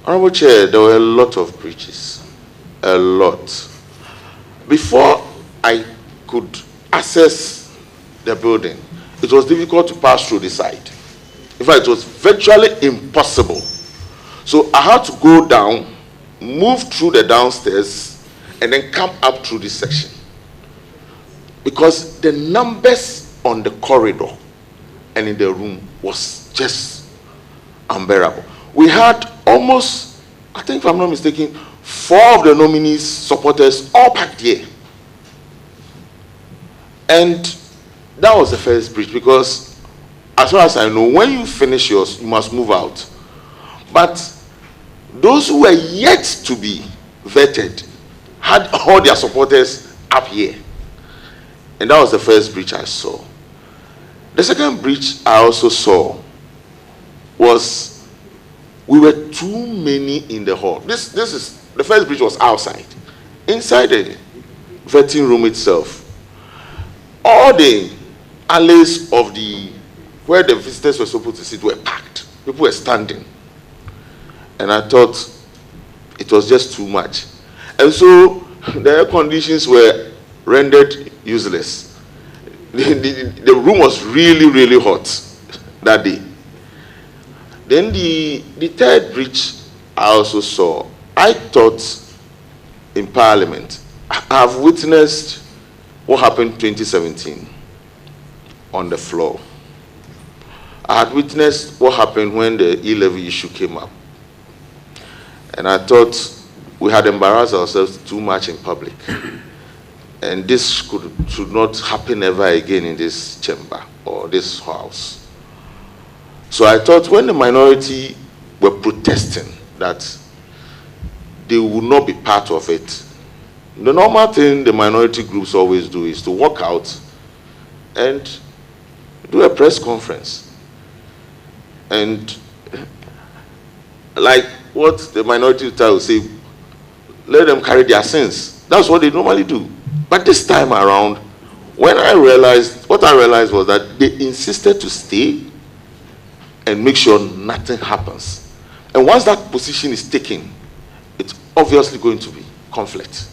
Honorable Chair, there were a lot of breaches. A lot. Before I could access the building, it was difficult to pass through the site. In fact, it was virtually impossible. So I had to go down, move through the downstairs, and then come up through this section. Because the numbers on the corridor and in the room was just unbearable. We had almost, I think if I'm not mistaken, 4 of the nominees' supporters all packed here. And that was the first breach, because as far as I know, when you finish yours, you must move out. But those who were yet to be vetted had all their supporters up here. And that was the first breach I saw. The second breach I also saw was we were too many in the hall. This is the first breach was outside. Inside the vetting room itself, all the alleys of the where the visitors were supposed to sit were packed. People were standing. And I thought it was just too much. And so the air conditions were rendered useless. The room was really, really hot that day. Then the third breach I also saw, I thought in Parliament, I've witnessed what happened in 2017 on the floor. I had witnessed what happened when the E-levy issue came up. And I thought we had embarrassed ourselves too much in public. And this should not happen ever again in this chamber or this house. So I thought when the minority were protesting that they would not be part of it, the normal thing the minority groups always do is to walk out and do a press conference. And like what the minority will say, let them carry their sins. That's what they normally do. But this time around, what I realized was that they insisted to stay and make sure nothing happens. And once that position is taken, it's obviously going to be conflict.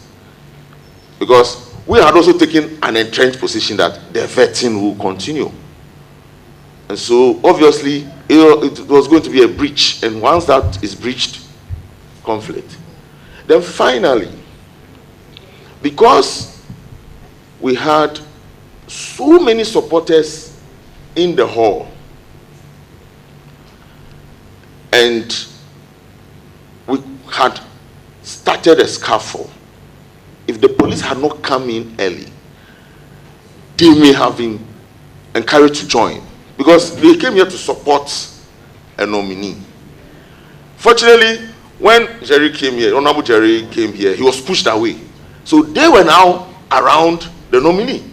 Because we had also taken an entrenched position that the vetting will continue. And so obviously it was going to be a breach. And once that is breached, conflict. Then finally, because we had so many supporters in the hall, and we had started a scuffle. If the police had not come in early, they may have been encouraged to join, because they came here to support a nominee. Fortunately, when Jerry came here, Honorable Jerry came here, he was pushed away. So they were now around the nominee,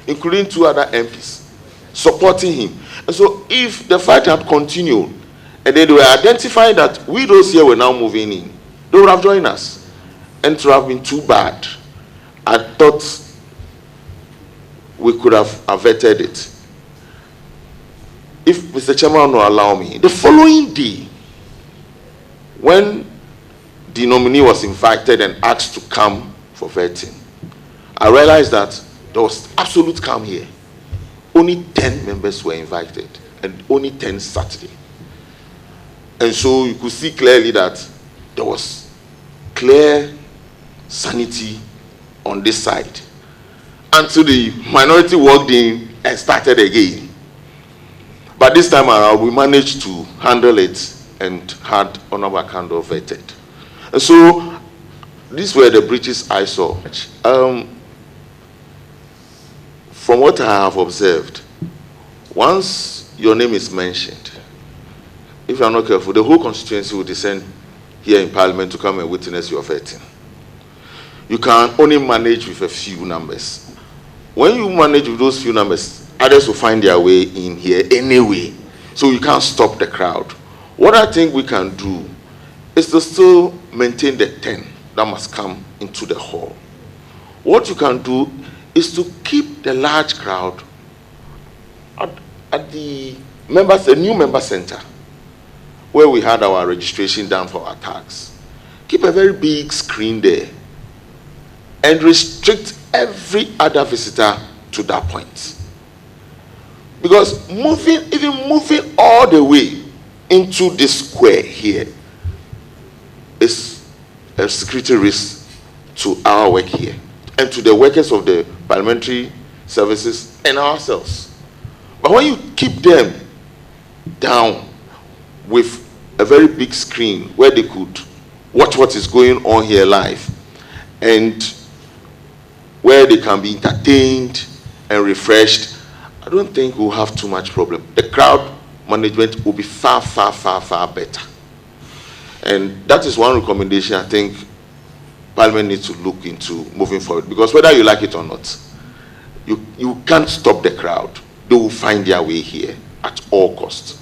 including 2 other MPs, supporting him. And so if the fight had continued, and then they were identifying that we those here were now moving in, they would have joined us. And it would have been too bad. I thought we could have averted it. If Mr. Chairman will allow me, the following day, when the nominee was invited and asked to come for vetting, I realized that there was absolute calm here. Only 10 members were invited, and only 10 Saturday. And so you could see clearly that there was clear sanity on this side until the minority walked in and started again. But this time around, we managed to handle it and had Honorable Akando vetted. And so these were the breaches I saw. From what I have observed, once your name is mentioned, if you are not careful, the whole constituency will descend here in Parliament to come and witness your vetting. You can only manage with a few numbers. When you manage with those few numbers, others will find their way in here anyway. So you can't stop the crowd. What I think we can do is to still maintain the 10 that must come into the hall. What you can do is to keep the large crowd at the new member center. where we had our registration done for our tags, keep a very big screen there and restrict every other visitor to that point. Because even moving all the way into this square here is a security risk to our work here and to the workers of the parliamentary services and ourselves. But when you keep them down with a very big screen where they could watch what is going on here live, and where they can be entertained and refreshed, I don't think we'll have too much problem. The crowd management will be far, far, far, far better. And that is one recommendation I think Parliament needs to look into moving forward. Because whether you like it or not, you can't stop the crowd. They will find their way here at all costs.